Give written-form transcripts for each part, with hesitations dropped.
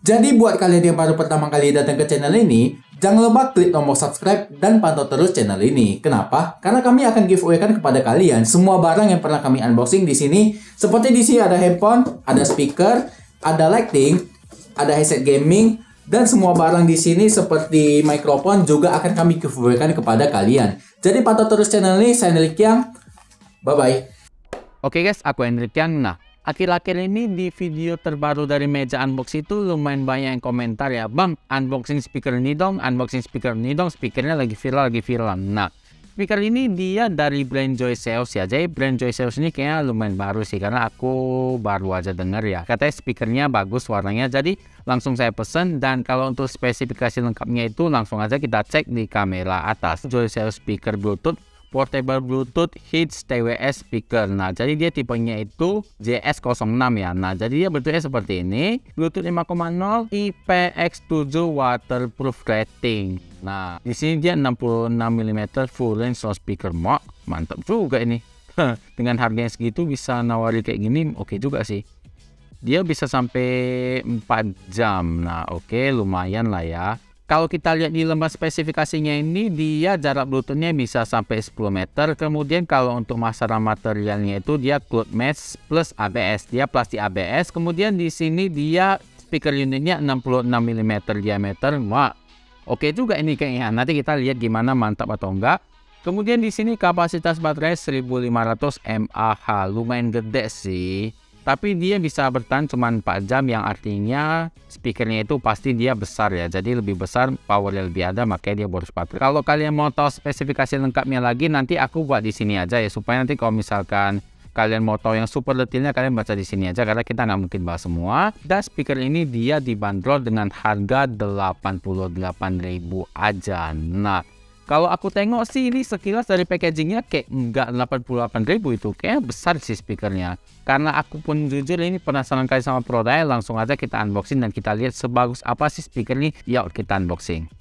Jadi buat kalian yang baru pertama kali datang ke channel ini, jangan lupa klik tombol subscribe dan pantau terus channel ini. Kenapa? Karena kami akan giveaway kan kepada kalian semua barang yang pernah kami unboxing di sini. Seperti di sini ada handphone, ada speaker, ada lighting, ada headset gaming, dan semua barang di sini seperti mikrofon juga akan kami giveaway kan kepada kalian. Jadi pantau terus channel ini. Saya Hendrik Yang. Bye bye. Oke guys, aku Hendrik Yang. Nah, akhir-akhir ini di video terbaru dari Meja Unbox itu lumayan banyak yang komentar ya, Bang, unboxing speaker ini dong, unboxing speaker ini dong, speakernya lagi viral. Nah, speaker ini dia dari brand Joyceos ya. Jadi brand Joyceos ini kayaknya lumayan baru sih, karena aku baru aja denger ya. Katanya speakernya bagus warnanya, jadi langsung saya pesen. Dan kalau untuk spesifikasi lengkapnya itu langsung aja kita cek di kamera atas. Joyceos speaker Bluetooth, portable Bluetooth Hits TWS speaker. Nah, jadi dia tipenya itu JS06 ya. Nah, jadi dia bentuknya seperti ini. Bluetooth 5.0 IPX7 waterproof rating. Nah, di sini dia 66 mm full range sound speaker. Mantap juga ini. Dengan harganya segitu bisa nawari kayak gini, oke juga sih. Dia bisa sampai 4 jam. Nah, oke, lumayan lah ya. Kalau kita lihat di lembar spesifikasinya ini, dia jarak bluetoothnya bisa sampai 10 meter. Kemudian kalau untuk masalah materialnya itu dia cloud mesh plus ABS. Dia plastik ABS. Kemudian di sini dia speaker unitnya 66 mm diameter. Wah, oke juga ini kayaknya. Nanti kita lihat gimana mantap atau enggak. Kemudian di sini kapasitas baterai 1500 mAh. Lumayan gede sih. Tapi dia bisa bertahan cuma 4 jam, yang artinya speakernya itu pasti dia besar ya. Jadi lebih besar, powernya lebih ada, makanya dia boros baterai. Kalau kalian mau tahu spesifikasi lengkapnya lagi, nanti aku buat di sini aja ya. Supaya nanti kalau misalkan kalian mau tahu yang super detailnya, kalian baca di sini aja, karena kita nggak mungkin bahas semua. Dan speaker ini dia dibanderol dengan harga 88.000 aja. Nah, kalau aku tengok sih ini sekilas dari packagingnya kayak nggak 88.000 itu, kayak besar sih speakernya. Karena aku pun jujur ini penasaran kali sama produknya, langsung aja kita unboxing dan kita lihat sebagus apa sih speaker ini. Yuk kita unboxing.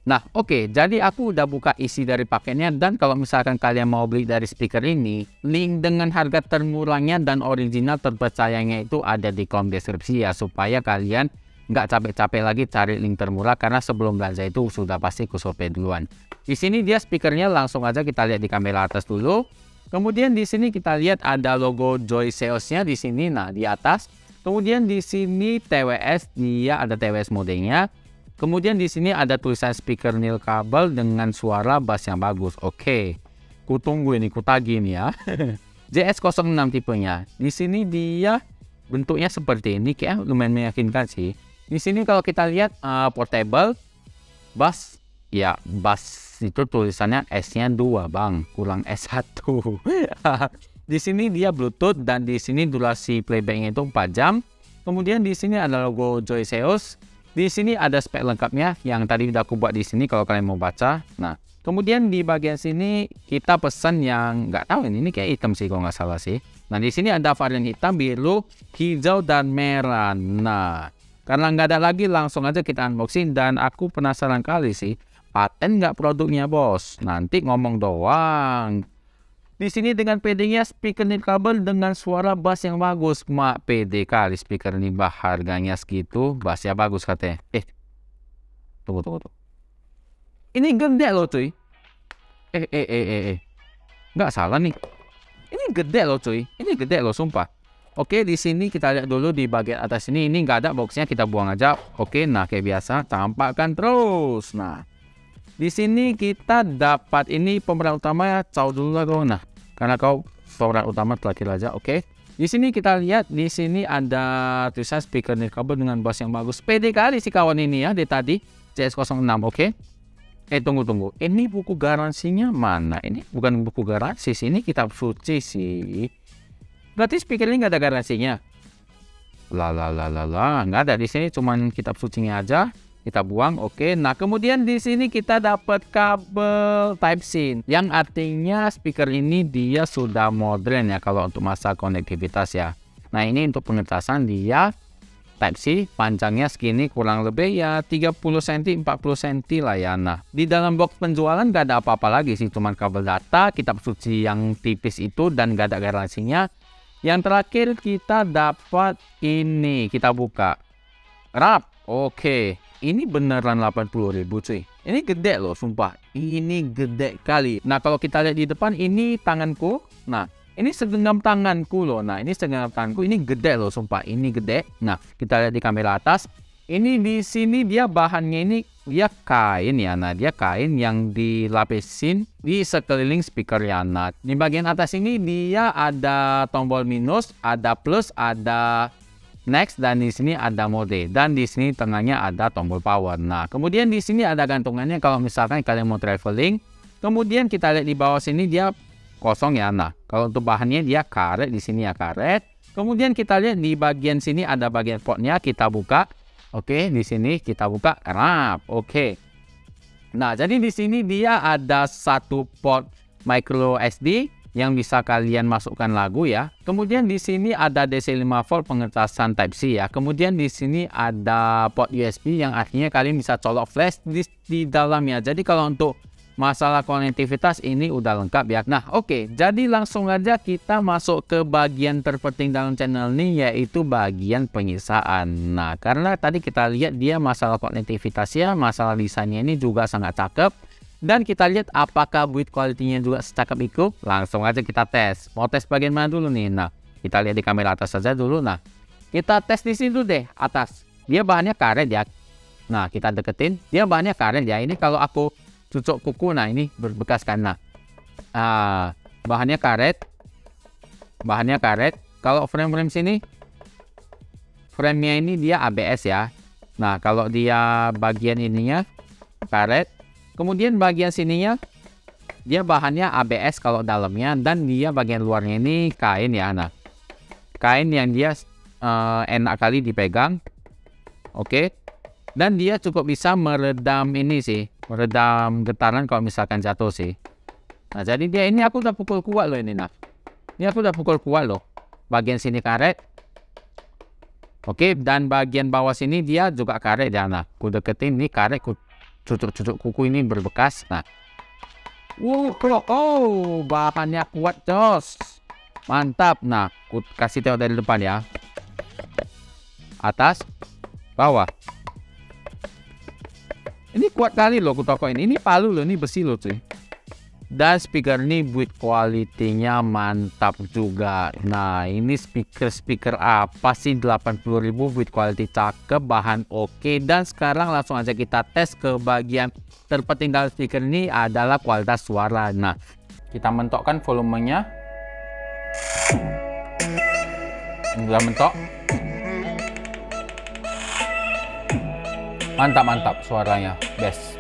Nah oke, jadi aku udah buka isi dari paketnya, dan kalau misalkan kalian mau beli dari speaker ini, link dengan harga termurahnya dan original terpercayanya itu ada di kolom deskripsi ya, supaya kalian nggak capek-capek lagi cari link termurah, karena sebelum belanja itu sudah pasti kusurvei duluan. Di sini dia speakernya langsung aja kita lihat di kamera atas dulu. Kemudian di sini kita lihat ada logo Joyceos-nya di sini, nah di atas. Kemudian di sini TWS, dia ada TWS modenya. Kemudian di sini ada tulisan speaker nil kabel dengan suara bass yang bagus. Oke, kutunggu ini, kutagi nih ya. JS06 tipenya. Di sini dia bentuknya seperti ini, kayak lumayan meyakinkan sih. Di sini kalau kita lihat portable, bass, ya bass itu tulisannya S-nya 2 bang, kurang S1. Di sini dia Bluetooth, dan di sini durasi playbacknya itu 4 jam. Kemudian di sini ada logo Joyceos. Di sini ada spek lengkapnya yang tadi udah aku buat di sini kalau kalian mau baca. Nah, kemudian di bagian sini kita pesan yang nggak tahu ini kayak hitam sih kalau nggak salah sih. Nah, di sini ada varian hitam, biru, hijau, dan merah. Nah, karena nggak ada lagi, langsung aja kita unboxing. Dan aku penasaran kali sih, paten nggak produknya bos? Nanti ngomong doang. Di sini dengan PD-nya speaker nil kabel dengan suara bass yang bagus. PD kali speaker ini, bah harganya segitu, bassnya bagus katanya. Tunggu. Ini gede loh cuy. Nggak salah nih. Ini gede loh cuy. Ini gede loh sumpah. Oke, di sini kita lihat dulu di bagian atas ini nggak ada boxnya, kita buang aja. Oke, nah kayak biasa tampakkan terus. Nah, di sini kita dapat ini pemeran utama ya, caw dulu lah kau. Nah, karena kau pemeran utama terakhir aja. Oke. Di sini kita lihat, di sini ada tulisan speaker nil kabel dengan bass yang bagus. Pede kali si kawan ini ya, dari tadi CS06. Oke. Tunggu. Ini buku garansinya mana? Ini bukan buku garansi sih, ini kitab suci sih. Berarti speaker ini nggak ada garansinya. Nggak ada di sini, cuman kitab sucinya aja. Kita buang. Oke. Nah, kemudian di sini kita dapat kabel Type-C, yang artinya speaker ini dia sudah modern ya kalau untuk masa konektivitas ya. Nah, ini untuk pengetesan dia Type-C, panjangnya segini, kurang lebih ya 30 cm 40 cm lah ya. Nah, di dalam box penjualan gak ada apa-apa lagi sih, cuman kabel data, kitab suci yang tipis itu, dan gak ada garansinya. Yang terakhir kita dapat ini, kita buka. Rap. Oke. Ini beneran 80.000 cuy. Ini gede loh, sumpah. Ini gede kali. Nah, kalau kita lihat di depan, ini tanganku. Nah, ini segenggam tanganku loh. Nah, ini segenggam tanganku. Ini gede loh, sumpah. Ini gede. Nah, kita lihat di kamera atas. Ini di sini dia bahannya ini dia kain ya. Nah, dia kain yang dilapisin di sekeliling speaker ya. Nah, di bagian atas ini dia ada tombol minus, ada plus, ada next, dan di sini ada mode, dan di sini tengahnya ada tombol power. Nah, kemudian di sini ada gantungannya kalau misalkan kalian mau traveling. Kemudian kita lihat di bawah sini dia kosong ya. Nah, kalau untuk bahannya dia karet, di sini ya karet. Kemudian kita lihat di bagian sini ada bagian portnya, kita buka. Oke, di sini kita buka. Rap. Oke. Nah, jadi di sini dia ada satu port micro SD yang bisa kalian masukkan lagu ya. Kemudian di sini ada DC 5 volt pengecasan Type C ya. Kemudian di sini ada port USB yang artinya kalian bisa colok flash di dalamnya. Jadi kalau untuk masalah konektivitas ini udah lengkap ya. Nah, oke. Jadi langsung aja kita masuk ke bagian terpenting dalam channel ini, yaitu bagian penyiksaan. Nah, karena tadi kita lihat dia masalah konektivitasnya, masalah desainnya ini juga sangat cakep. Dan kita lihat apakah build quality-nya juga secakep itu. Langsung aja kita tes. Mau tes bagian mana dulu nih? Nah, kita lihat di kamera atas saja dulu. Nah, kita tes di sini dulu deh, atas. Dia bahannya karet ya. Nah, kita deketin. Dia bahannya karet ya. Ini kalau aku cucuk kuku, nah ini berbekas kan. Nah, bahannya karet. Bahannya karet. Kalau frame-frame sini, frame-nya ini dia ABS ya. Nah, kalau dia bagian ininya karet. Kemudian bagian sininya dia bahannya ABS kalau dalamnya, dan dia bagian luarnya ini kain ya. Nah, kain yang dia enak kali dipegang. Oke. Dan dia cukup bisa meredam ini sih, meredam getaran kalau misalkan jatuh sih. Nah, jadi dia ini aku udah pukul kuat loh ini. Nah, ini aku udah pukul kuat loh. Bagian sini karet. Oke, dan bagian bawah sini dia juga karet ya. Nah, aku deketin ini karet, cucuk kuku ini berbekas. Nah, bahannya kuat jos, mantap. Nah, aku kasih tengok dari depan ya, atas, bawah. Ini kuat kali loh aku toko ini. Ini palu loh, ini besi loh cuy. Dan speaker ini build quality-nya mantap juga. Nah, ini speaker apa sih 80.000, build quality cakep, bahan oke. Dan sekarang langsung aja kita tes ke bagian terpenting dalam speaker ini adalah kualitas suara. Nah, kita mentokkan volumenya. Udah mentok. Mantap suaranya, best.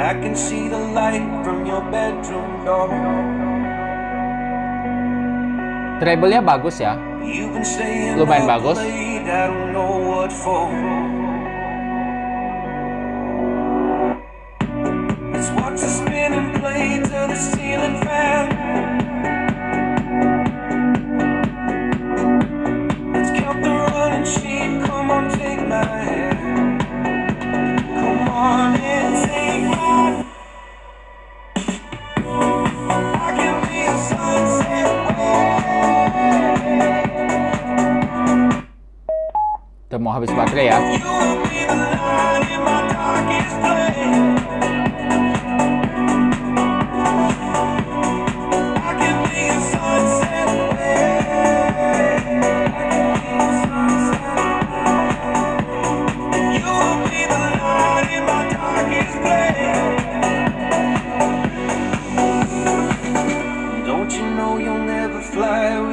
I can see the light from your bedroom door. Treble-nya bagus ya. Lumayan bagus. Udah mau habis baterai ya.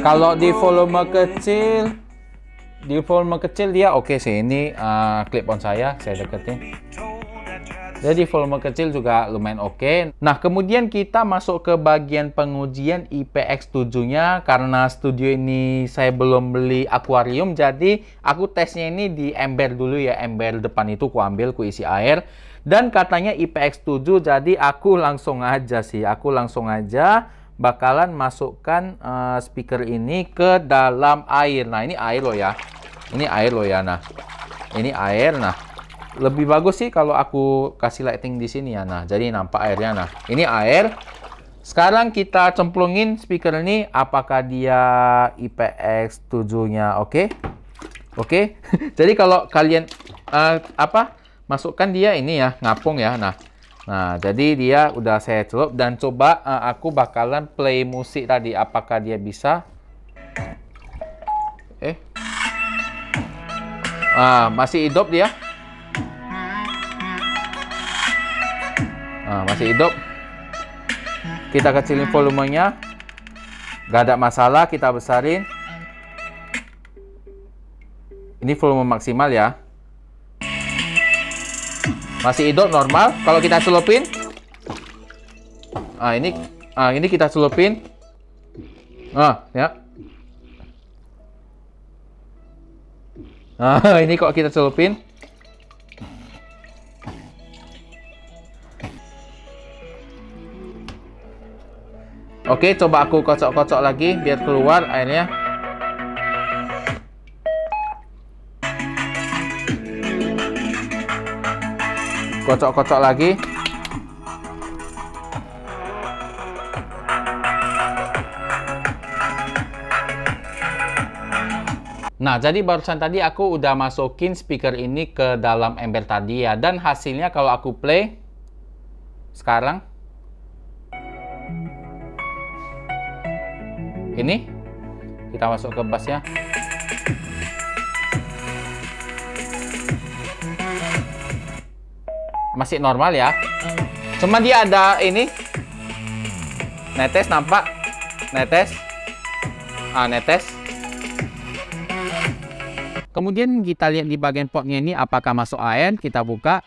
Kalau di volume kecil, dia oke sih. Ini clip on saya deketin. Jadi volume kecil juga lumayan oke. Nah, kemudian kita masuk ke bagian pengujian IPX7-nya. Karena studio ini saya belum beli akuarium, jadi aku tesnya ini di ember dulu ya. Ember depan itu ku ambil, ku isi air. Dan katanya IPX7, jadi aku langsung aja bakalan masukkan speaker ini ke dalam air. Nah, ini air loh ya. Nah, ini air. Nah, lebih bagus sih kalau aku kasih lighting di sini ya. Nah, jadi nampak airnya. Nah, ini air. Sekarang kita cemplungin speaker ini, apakah dia IPX7-nya oke? Oke. Jadi kalau kalian masukkan dia ini ya, ngapung ya. Nah, jadi dia udah saya celup dan coba aku bakalan play musik tadi. Apakah dia bisa? Masih hidup dia. Masih hidup. Kita kecilin volumenya. Gak ada masalah, kita besarin. Ini volume maksimal ya. Masih hidup normal. Kalau kita celupin, ini kita celupin, ya. Ini kok kita celupin. Oke, coba aku kocok-kocok lagi biar keluar airnya. Kocok-kocok lagi. Nah, jadi barusan tadi aku udah masukin speaker ini ke dalam ember tadi ya. Dan hasilnya kalau aku play sekarang, ini kita masuk ke bassnya. Masih normal ya. Cuma dia ada ini netes, nampak? Netes. Netes. Kemudian kita lihat di bagian portnya ini apakah masuk air. Kita buka.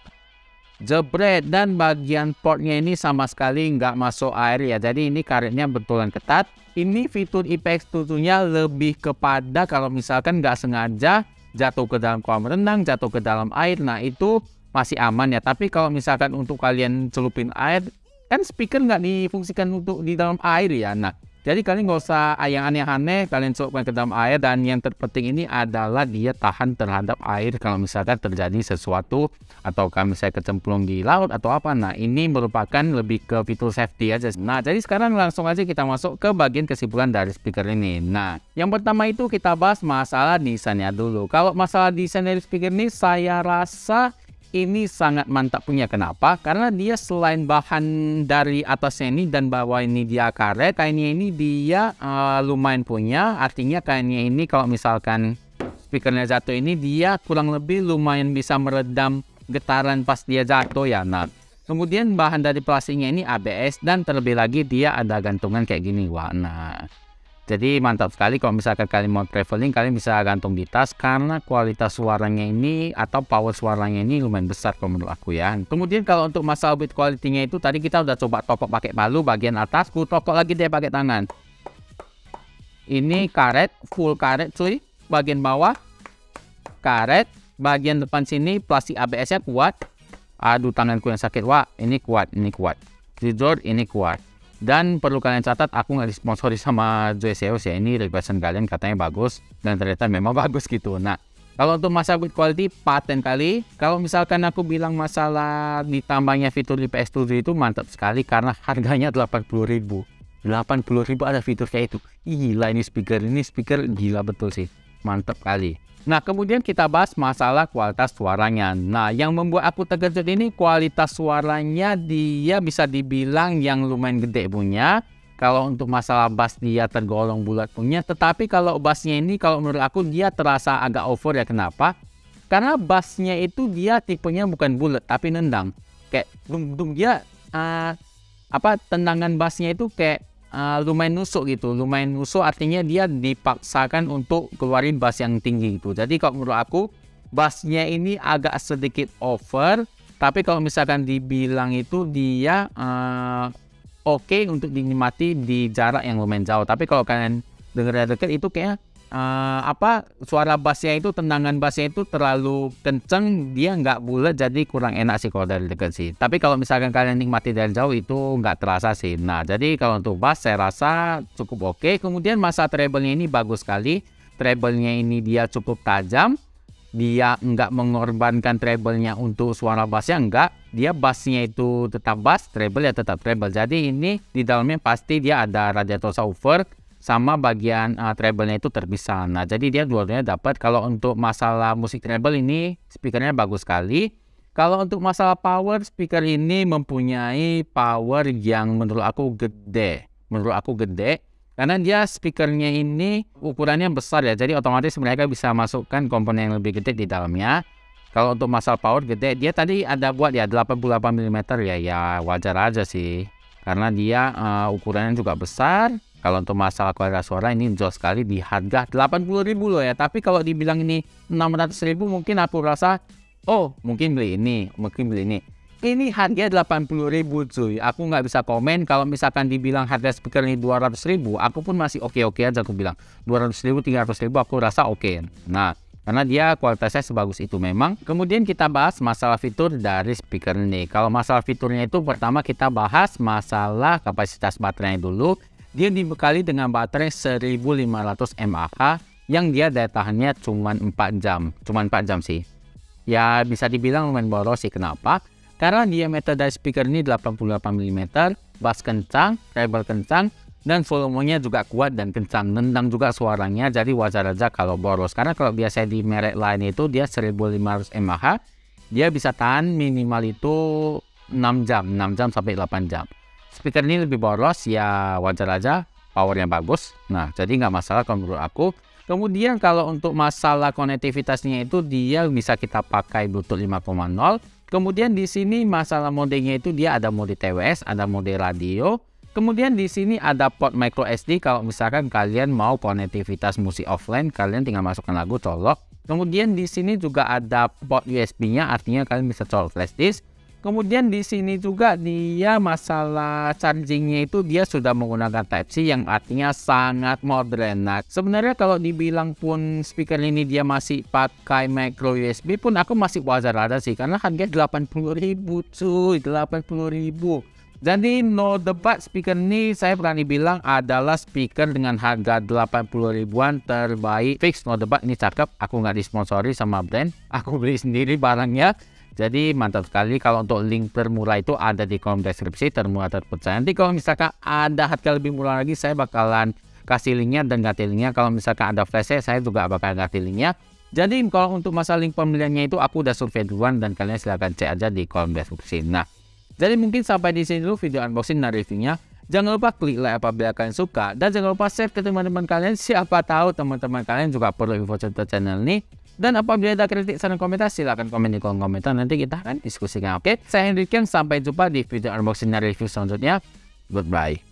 Jebret, dan bagian portnya ini sama sekali nggak masuk air ya. Jadi ini karetnya betulan ketat. Ini fitur IPX7-nya lebih kepada kalau misalkan nggak sengaja jatuh ke dalam kolam renang, jatuh ke dalam air. Nah, itu masih aman ya. Tapi kalau misalkan untuk kalian celupin air, kan speaker nggak difungsikan untuk di dalam air ya. Nah, jadi kalian nggak usah yang aneh-aneh, kalian celupkan ke dalam air. Dan yang terpenting ini adalah dia tahan terhadap air kalau misalkan terjadi sesuatu atau kalau misalnya kecemplung di laut atau apa. Nah, ini merupakan lebih ke fitur safety aja. Nah, jadi sekarang langsung aja kita masuk ke bagian kesimpulan dari speaker ini. Nah, yang pertama itu kita bahas masalah desainnya dulu. Kalau masalah desain dari speaker ini, saya rasa ini sangat mantap punya. Kenapa? Karena dia selain bahan dari atasnya ini dan bawah ini dia karet, kainnya ini dia lumayan punya. Artinya kainnya ini kalau misalkan speakernya jatuh ini, dia kurang lebih lumayan bisa meredam getaran pas dia jatuh ya. Nah, kemudian bahan dari plastiknya ini ABS, dan terlebih lagi dia ada gantungan kayak gini. Wah, nah, jadi mantap sekali kalau misalkan kalian mau traveling, kalian bisa gantung di tas karena kualitas suaranya ini atau power suaranya ini lumayan besar kalau menurut aku ya. Kemudian kalau untuk masalah build quality-nya itu tadi kita udah coba topok pakai palu bagian atas, ku topok lagi dia pakai tangan. Ini karet, full karet cuy. Bagian bawah karet, bagian depan sini plastik ABS-nya kuat. Aduh, tanganku yang sakit. Wah, ini kuat, ini kuat. Jujur, ini kuat. Dan perlu kalian catat, aku nggak disponsori sama Joseos ya. Ini requestan kalian katanya bagus. Dan ternyata memang bagus gitu. Nah, kalau untuk masalah build quality, paten kali. Kalau misalkan aku bilang masalah ditambahnya fitur di PS7 itu mantap sekali. Karena harganya 80.000. 80.000 ada fitur kayak itu. Gila ini speaker gila betul sih. Mantap kali. Nah, kemudian kita bahas masalah kualitas suaranya. Nah, yang membuat aku terkejut ini kualitas suaranya dia bisa dibilang yang lumayan gede punya. Kalau untuk masalah bass dia tergolong bulat punya. Tetapi kalau bassnya ini kalau menurut aku dia terasa agak over ya. Kenapa? Karena bassnya itu dia tipenya bukan bulat tapi nendang. Kayak dung dia tendangan bassnya itu kayak lumayan nusuk gitu. Lumayan nusuk artinya dia dipaksakan untuk keluarin bass yang tinggi gitu. Jadi kalau menurut aku bassnya ini agak sedikit over. Tapi kalau misalkan dibilang itu dia oke untuk dinikmati di jarak yang lumayan jauh. Tapi kalau kalian dengar dekat itu kayak suara bassnya itu, tendangan bassnya itu terlalu kenceng, dia nggak bulat, jadi kurang enak sih kalau dari dekat sih. Tapi kalau misalkan kalian nikmati dari jauh itu nggak terasa sih. Nah, jadi kalau untuk bass saya rasa cukup oke. Kemudian masa treble-nya ini bagus sekali. Treble-nya ini dia cukup tajam. Dia nggak mengorbankan treble-nya untuk suara bassnya, enggak. Dia bassnya itu tetap bass, treble ya tetap treble. Jadi ini di dalamnya pasti dia ada radiator subwoofer sama bagian treble-nya itu terpisah. Nah, jadi dia dua-duanya dapat. Kalau untuk masalah musik treble ini speakernya bagus sekali. Kalau untuk masalah power, speaker ini mempunyai power yang menurut aku gede. Karena dia speakernya ini ukurannya besar ya. Jadi otomatis mereka bisa masukkan komponen yang lebih gede di dalamnya. Kalau untuk masalah power gede, dia tadi ada buat ya 88 mm ya wajar aja sih. Karena dia ukurannya juga besar. Kalau untuk masalah kualitas suara ini jauh sekali di harga 80.000 loh ya. Tapi kalau dibilang ini 600.000 mungkin aku rasa mungkin beli ini. Ini harga 80.000 cuy. Aku nggak bisa komen. Kalau misalkan dibilang harga speaker ini 200.000, aku pun masih oke aja aku bilang. 200.000, 300.000 aku rasa oke. Nah, karena dia kualitasnya sebagus itu memang. Kemudian kita bahas masalah fitur dari speaker ini. Kalau masalah fiturnya itu pertama kita bahas masalah kapasitas baterainya dulu. Dia dibekali dengan baterai 1500 mAh yang dia daya tahannya cuma 4 jam. Cuma 4 jam sih. Ya bisa dibilang lumayan boros sih. Kenapa? Karena diameter dari speaker ini 88 mm, bass kencang, treble kencang, dan volumenya juga kuat dan kencang. Nendang juga suaranya, jadi wajar aja kalau boros. Karena kalau biasanya di merek lain itu dia 1500 mAh, dia bisa tahan minimal itu 6 jam sampai 8 jam. Speaker ini lebih boros ya wajar aja, powernya bagus. Nah, jadi nggak masalah kalau menurut aku. Kemudian kalau untuk masalah konektivitasnya itu dia bisa kita pakai Bluetooth 5.0. Kemudian di sini masalah modenya itu dia ada mode TWS, ada mode radio. Kemudian di sini ada port micro SD kalau misalkan kalian mau konektivitas musik offline, kalian tinggal masukkan lagu, colok. Kemudian di sini juga ada port USB-nya, artinya kalian bisa colok flash disk. Kemudian di sini juga dia masalah chargingnya itu dia sudah menggunakan Type-C yang artinya sangat modern. Nah, sebenarnya kalau dibilang pun speaker ini dia masih pakai micro USB pun aku masih wajar ada sih karena harganya 80.000 cuy, 80.000. Jadi no debat, speaker ini saya berani bilang adalah speaker dengan harga 80.000-an terbaik. Fix, no debat, ini cakep. Aku nggak disponsori sama brand, aku beli sendiri barangnya. Jadi mantap sekali. Kalau untuk link termurah itu ada di kolom deskripsi, termurah terpercaya. Nanti kalau misalkan ada harga lebih murah lagi saya bakalan kasih linknya dan ganti linknya. Kalau misalkan ada flashnya saya juga bakal ganti linknya. Jadi kalau untuk masalah link pembeliannya itu aku udah survei duluan dan kalian silahkan cek aja di kolom deskripsi. Nah, jadi mungkin sampai di sini dulu video unboxing dan reviewnya. Jangan lupa klik like apabila kalian suka dan jangan lupa share ke teman-teman kalian. Siapa tahu teman-teman kalian juga perlu info tentang channel ini. Dan apabila ada kritik, saran, komentar, silahkan komen di kolom komentar. Nanti kita akan diskusikan. Oke, saya Hendrikian. Sampai jumpa di video unboxing dan review selanjutnya. Goodbye.